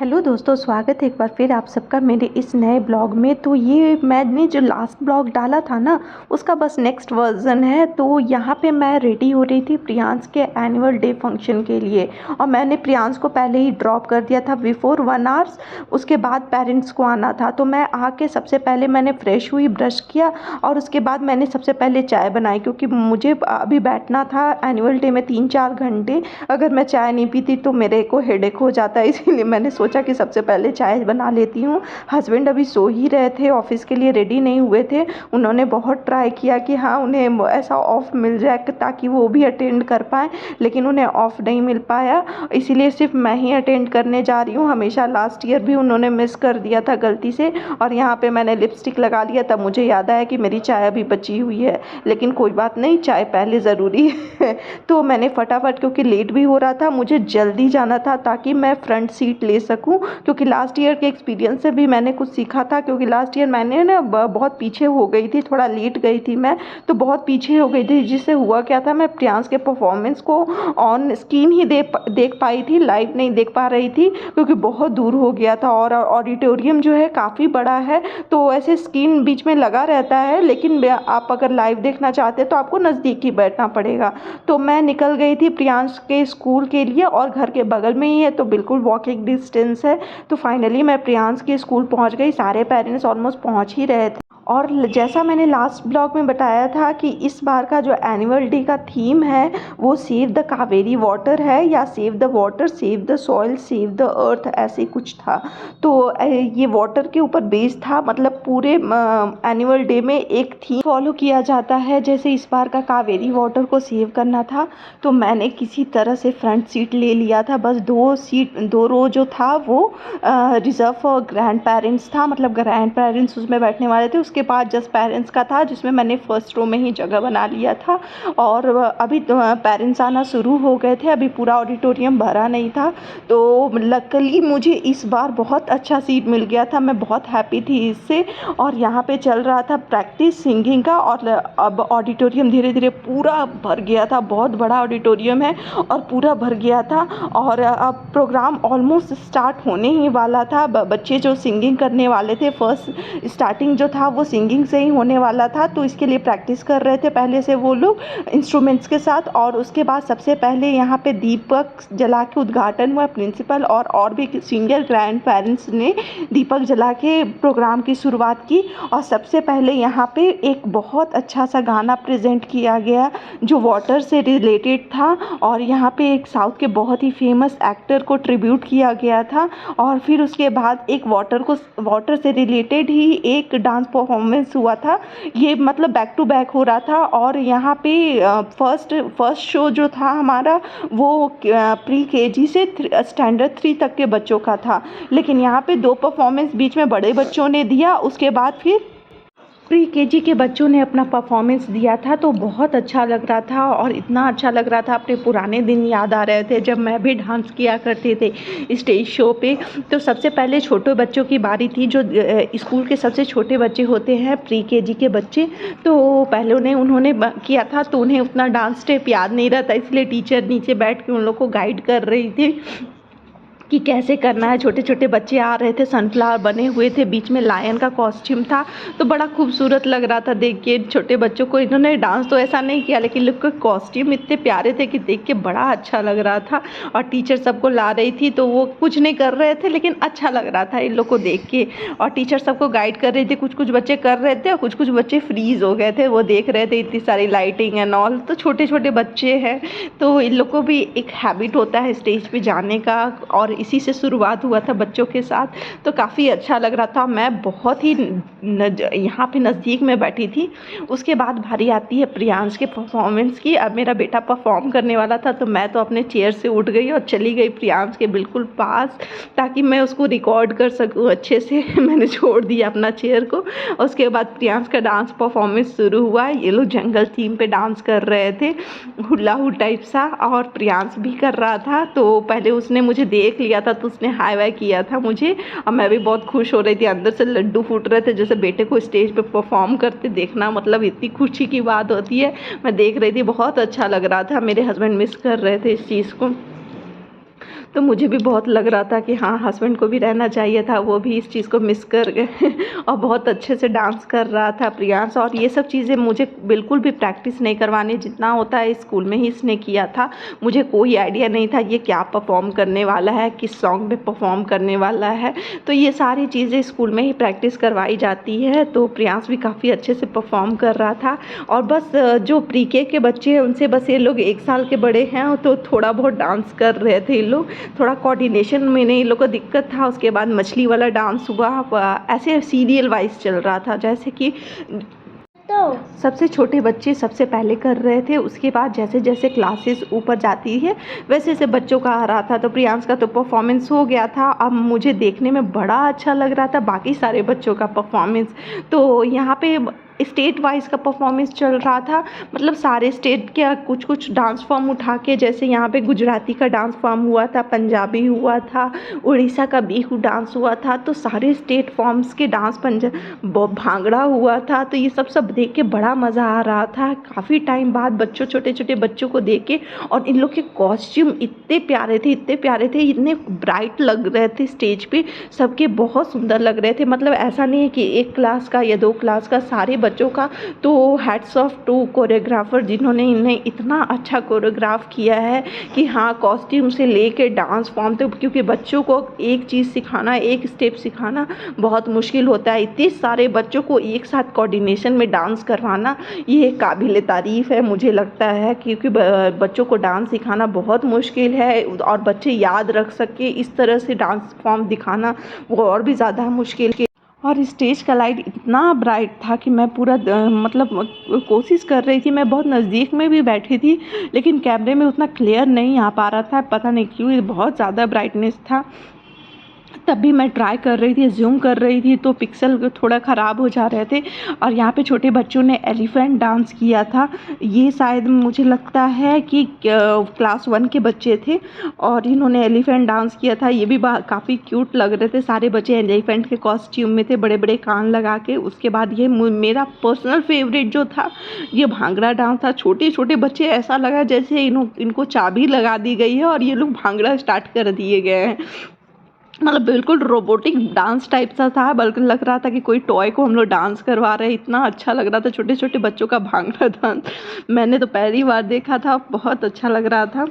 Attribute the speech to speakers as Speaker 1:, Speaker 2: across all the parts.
Speaker 1: Hello दोस्तों, स्वागत है एक बार फिर आप सबका मेरे इस नए ब्लॉग में। तो ये मैंने जो लास्ट ब्लॉग डाला था ना, उसका बस नेक्स्ट वर्ज़न है। तो यहाँ पे मैं रेडी हो रही थी प्रियांश के एनुअल डे फंक्शन के लिए, और मैंने प्रियांश को पहले ही ड्रॉप कर दिया था बिफोर 1 आवर्स। उसके बाद पेरेंट्स को आना था, तो मैं आके सबसे पहले मैंने फ़्रेश हुई, ब्रश किया, और उसके बाद मैंने सबसे पहले चाय बनाई, क्योंकि मुझे अभी बैठना था एनुअल डे में 3-4 घंटे। अगर मैं चाय नहीं पीती तो मेरे को हेडेक हो जाता है, इसीलिए मैंने सोचा कि सबसे पहले चाय बना लेती हूँ। हस्बैंड अभी सो ही रहे थे, ऑफिस के लिए रेडी नहीं हुए थे। उन्होंने बहुत ट्राई किया कि हाँ उन्हें ऐसा ऑफ मिल जाए ताकि वो भी अटेंड कर पाएँ, लेकिन उन्हें ऑफ नहीं मिल पाया, इसीलिए सिर्फ मैं ही अटेंड करने जा रही हूँ। हमेशा लास्ट ईयर भी उन्होंने मिस कर दिया था गलती से, और यहाँ पे मैंने लिपस्टिक लगा लिया, तब मुझे याद आया कि मेरी चाय अभी बची हुई है। लेकिन कोई बात नहीं, चाय पहले ज़रूरी है। तो मैंने फटाफट, क्योंकि लेट भी हो रहा था, मुझे जल्दी जाना था ताकि मैं फ्रंट सीट ले सकूं, क्योंकि लास्ट ईयर के एक्सपीरियंस से भी मैंने कुछ सीखा था। क्योंकि लास्ट ईयर मैंने ना बहुत पीछे हो गई थी, थोड़ा लेट गई थी मैं, तो बहुत पीछे हो गई थी, जिससे हुआ क्या था, मैं प्रियांश के परफॉर्मेंस को ऑन स्क्रीन ही देख पाई थी, लाइव नहीं देख पा रही थी, क्योंकि बहुत दूर हो गया था। और ऑडिटोरियम जो है काफ़ी बड़ा है, तो ऐसे स्क्रीन बीच में लगा रहता है, लेकिन आप अगर लाइव देखना चाहते हैं तो आपको नज़दीक ही बैठना पड़ेगा। तो मैं निकल गई थी प्रियांश के स्कूल के लिए, और घर के बगल में ही है, तो बिल्कुल वॉकिंग डिस्टेंस है। तो फाइनली मैं प्रियांश के स्कूल पहुंच गई। सारे पेरेंट्स ऑलमोस्ट पहुंच ही रहे थे, और जैसा मैंने लास्ट ब्लॉग में बताया था कि इस बार का जो एनुअल डे का थीम है वो सेव द कावेरी वाटर है, या save the water, save the soil, save the earth, ऐसे कुछ था। तो ये वाटर के ऊपर बेस्ड था, मतलब पूरे एनुअल डे में एक थीम फॉलो किया जाता है। जैसे इस बार का कावेरी वाटर को सेव करना था, तो मैंने किसी तरह से फ्रंट सीट ले लिया था। बस 2 रो जो था वो रिज़र्व फॉर ग्रैंड पेरेंट्स था, मतलब ग्रैंड पेरेंट्स उसमें बैठने वाले थे। उसके बाद जस्ट पेरेंट्स का था, जिसमें मैंने फर्स्ट रो में ही जगह बना लिया था। और अभी तो पेरेंट्स आना शुरू हो गए थे, अभी पूरा ऑडिटोरियम भरा नहीं था। तो लकीली मुझे इस बार बहुत अच्छा सीट मिल गया था, मैं बहुत हैप्पी थी इससे। और यहाँ पे चल रहा था प्रैक्टिस सिंगिंग का, और अब ऑडिटोरियम धीरे धीरे पूरा भर गया था। बहुत बड़ा ऑडिटोरियम है और पूरा भर गया था, और अब प्रोग्राम ऑलमोस्ट स्टार्ट होने ही वाला था। बच्चे जो सिंगिंग करने वाले थे, फर्स्ट स्टार्टिंग जो था वो सिंगिंग से ही होने वाला था, तो इसके लिए प्रैक्टिस कर रहे थे पहले से वो लोग इंस्ट्रूमेंट्स के साथ। और उसके बाद सबसे पहले यहाँ पे दीपक जला के उद्घाटन हुआ। प्रिंसिपल और भी सीनियर ग्रैंड पेरेंट्स ने दीपक जला के प्रोग्राम की शुरुआत की। और सबसे पहले यहाँ पे एक बहुत अच्छा सा गाना प्रेजेंट किया गया जो वाटर से रिलेटेड था, और यहाँ पे एक साउथ के बहुत ही फेमस एक्टर को ट्रिब्यूट किया गया था। और फिर उसके बाद एक वाटर से रिलेटेड ही एक डांस परफॉर्मेंस हुआ था। ये मतलब बैक टू बैक हो रहा था। और यहाँ पे फर्स्ट शो जो था हमारा वो प्री केजी से स्टैंडर्ड 3 तक के बच्चों का था, लेकिन यहाँ पे 2 परफॉर्मेंस बीच में बड़े बच्चों ने दिया, उसके बाद फिर प्री केजी के बच्चों ने अपना परफॉर्मेंस दिया था। तो बहुत अच्छा लग रहा था, और इतना अच्छा लग रहा था, अपने पुराने दिन याद आ रहे थे जब मैं भी डांस किया करते थे स्टेज शो पे। तो सबसे पहले छोटे बच्चों की बारी थी, जो स्कूल के सबसे छोटे बच्चे होते हैं, प्री केजी के बच्चे। तो पहले उन्होंने किया था, तो उन्हें उतना डांस स्टेप याद नहीं रहता, इसलिए टीचर नीचे बैठ के उन लोग को गाइड कर रही थी कि कैसे करना है। छोटे छोटे बच्चे आ रहे थे, सनफ्लावर बने हुए थे, बीच में लायन का कॉस्ट्यूम था, तो बड़ा खूबसूरत लग रहा था देख के छोटे बच्चों को। इन्होंने डांस तो ऐसा नहीं किया, लेकिन लोग के कॉस्ट्यूम इतने प्यारे थे कि देख के बड़ा अच्छा लग रहा था। और टीचर सबको ला रही थी, तो वो कुछ नहीं कर रहे थे, लेकिन अच्छा लग रहा था इन लोग को देख के। और टीचर सबको गाइड कर रही थी, कुछ कुछ बच्चे कर रहे थे और कुछ कुछ बच्चे फ्रीज हो गए थे, वो देख रहे थे इतनी सारी लाइटिंग एंड ऑल। तो छोटे छोटे बच्चे हैं, तो इन लोग को भी एक हैबिट होता है स्टेज पे जाने का, और इसी से शुरुआत हुआ था बच्चों के साथ। तो काफ़ी अच्छा लग रहा था। मैं बहुत ही यहाँ पे नज़दीक में बैठी थी। उसके बाद भारी आती है प्रियांश के परफॉर्मेंस की। अब मेरा बेटा परफॉर्म करने वाला था, तो मैं तो अपने चेयर से उठ गई और चली गई प्रियांश के बिल्कुल पास, ताकि मैं उसको रिकॉर्ड कर सकूँ अच्छे से। मैंने छोड़ दिया अपना चेयर को। उसके बाद प्रियांश का डांस परफॉर्मेंस शुरू हुआ। ये लोग जंगल थीम पे डांस कर रहे थे, हुला हू टाइप सा, और प्रियांश भी कर रहा था। तो पहले उसने मुझे देख लिया था, तो उसने हाय वाय किया था मुझे, और मैं भी बहुत खुश हो रही थी, अंदर से लड्डू फूट रहे थे। जैसे बेटे को स्टेज पे परफॉर्म करते देखना मतलब इतनी खुशी की बात होती है। मैं देख रही थी, बहुत अच्छा लग रहा था। मेरे हस्बैंड मिस कर रहे थे इस चीज़ को। तो मुझे भी बहुत लग रहा था कि हाँ, हस्बैंड को भी रहना चाहिए था, वो भी इस चीज़ को मिस कर गए और बहुत अच्छे से डांस कर रहा था प्रियांश। और ये सब चीज़ें मुझे बिल्कुल भी प्रैक्टिस नहीं करवानी, जितना होता है स्कूल में ही इसने किया था। मुझे कोई आइडिया नहीं था ये क्या परफॉर्म करने वाला है, किस सॉन्ग में परफॉर्म करने वाला है। तो ये सारी चीज़ें स्कूल में ही प्रैक्टिस करवाई जाती है। तो प्रियांश भी काफ़ी अच्छे से परफॉर्म कर रहा था। और बस जो प्री के बच्चे हैं उनसे बस ये लोग 1 साल के बड़े हैं, तो थोड़ा बहुत डांस कर रहे थे ये लोग। थोड़ा कोऑर्डिनेशन में नहीं, इन लोग को दिक्कत था। उसके बाद मछली वाला डांस हुआ, ऐसे सीरियल वाइज चल रहा था, जैसे कि तो सबसे छोटे बच्चे सबसे पहले कर रहे थे। उसके बाद जैसे जैसे क्लासेस ऊपर जाती है वैसे वैसे बच्चों का आ रहा था। तो प्रियांश का तो परफॉर्मेंस हो गया था। अब मुझे देखने में बड़ा अच्छा लग रहा था बाकी सारे बच्चों का परफॉर्मेंस। तो यहाँ पे स्टेट वाइज का परफॉर्मेंस चल रहा था, मतलब सारे स्टेट के कुछ कुछ डांस फॉर्म उठा के, जैसे यहाँ पे गुजराती का डांस फॉर्म हुआ था, पंजाबी हुआ था, उड़ीसा का बिहू डांस हुआ था। तो सारे स्टेट फॉर्म्स के डांस, भांगड़ा हुआ था। तो ये सब देख के बड़ा मज़ा आ रहा था। काफ़ी टाइम बाद छोटे छोटे बच्चों को देख के, और इन लोग के कॉस्ट्यूम इतने प्यारे थे, इतने ब्राइट लग रहे थे स्टेज पे, सबके बहुत सुंदर लग रहे थे। मतलब ऐसा नहीं है कि 1 क्लास का या 2 क्लास का, सारे बच्चों का। तो हैट्स ऑफ टू कोरियोग्राफर जिन्होंने इन्हें इतना अच्छा कोरियोग्राफ किया है कि हाँ, कॉस्ट्यूम से लेके डांस फॉर्म तक, क्योंकि बच्चों को एक चीज़ सिखाना, एक स्टेप सिखाना बहुत मुश्किल होता है। इतने सारे बच्चों को एक साथ कोऑर्डिनेशन में डांस करवाना, ये काबिल तारीफ़ है मुझे लगता है, क्योंकि बच्चों को डांस सिखाना बहुत मुश्किल है, और बच्चे याद रख सके इस तरह से डांस फॉर्म दिखाना वो और भी ज़्यादा मुश्किल है। और स्टेज का लाइट इतना ब्राइट था कि मैं पूरा मतलब कोशिश कर रही थी, मैं बहुत नज़दीक में भी बैठी थी, लेकिन कैमरे में उतना क्लियर नहीं आ पा रहा था। पता नहीं क्यों, ये बहुत ज़्यादा ब्राइटनेस था। तब भी मैं ट्राई कर रही थी, ज़ूम कर रही थी, तो पिक्सल थोड़ा ख़राब हो जा रहे थे। और यहाँ पे छोटे बच्चों ने एलिफेंट डांस किया था। ये शायद मुझे लगता है कि क्लास 1 के बच्चे थे, और इन्होंने एलिफेंट डांस किया था। ये भी काफ़ी क्यूट लग रहे थे। सारे बच्चे एलिफेंट के कॉस्ट्यूम में थे, बड़े बड़े कान लगा के। उसके बाद ये मेरा पर्सनल फेवरेट जो था, ये भांगड़ा डांस था। छोटे छोटे बच्चे, ऐसा लगा जैसे इनको चाबी लगा दी गई है और ये लोग भांगड़ा स्टार्ट कर दिए गए हैं। मतलब बिल्कुल रोबोटिक डांस टाइप सा था, बल्कि लग रहा था कि कोई टॉय को हम लोग डांस करवा रहे हैं। इतना अच्छा लग रहा था, छोटे छोटे बच्चों का भांगड़ा डांस मैंने तो पहली बार देखा था, बहुत अच्छा लग रहा था।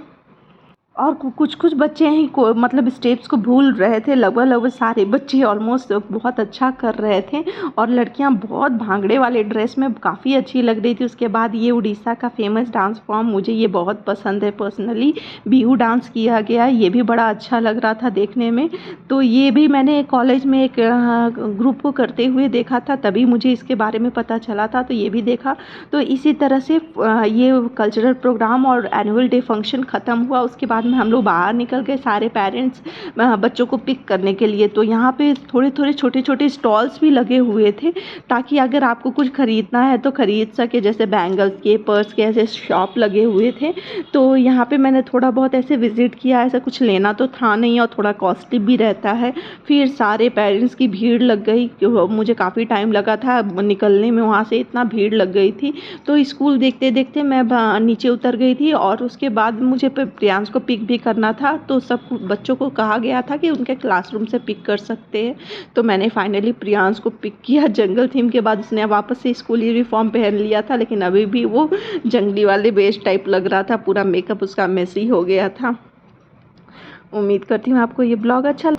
Speaker 1: और कुछ कुछ बच्चे हैं को मतलब स्टेप्स को भूल रहे थे। लगभग सारे बच्चे ऑलमोस्ट बहुत अच्छा कर रहे थे, और लड़कियां बहुत भांगड़े वाले ड्रेस में काफ़ी अच्छी लग रही थी। उसके बाद ये उड़ीसा का फेमस डांस फॉर्म, मुझे ये बहुत पसंद है पर्सनली, बिहू डांस किया गया, ये भी बड़ा अच्छा लग रहा था देखने में। तो ये भी मैंने कॉलेज में एक ग्रुप को करते हुए देखा था, तभी मुझे इसके बारे में पता चला था, तो ये भी देखा। तो इसी तरह से ये कल्चरल प्रोग्राम और एनुअल डे फंक्शन ख़त्म हुआ। उसके बाद में हम लोग बाहर निकल गए, सारे पेरेंट्स बच्चों को पिक करने के लिए। तो यहाँ पे थोड़े थोड़े छोटे छोटे स्टॉल्स भी लगे हुए थे, ताकि अगर आपको कुछ ख़रीदना है तो ख़रीद सके, जैसे बैंगल्स के, पर्स के, ऐसे शॉप लगे हुए थे। तो यहाँ पे मैंने थोड़ा बहुत ऐसे विज़िट किया। ऐसा कुछ लेना तो था नहीं, और थोड़ा कॉस्टली भी रहता है। फिर सारे पेरेंट्स की भीड़ लग गई, मुझे काफ़ी टाइम लगा था निकलने में, वहाँ से इतना भीड़ लग गई थी। तो स्कूल देखते देखते मैं नीचे उतर गई थी, और उसके बाद मुझे प्रियांश को पिक भी करना था। तो सब बच्चों को कहा गया था कि उनके क्लासरूम से पिक कर सकते हैं। तो मैंने फाइनली प्रियांश को पिक किया जंगल थीम के बाद। उसने वापस से स्कूल यूनिफॉर्म पहन लिया था, लेकिन अभी भी वो जंगली वाले बेस टाइप लग रहा था, पूरा मेकअप उसका मेसी हो गया था। उम्मीद करती हूँ आपको ये ब्लॉग अच्छा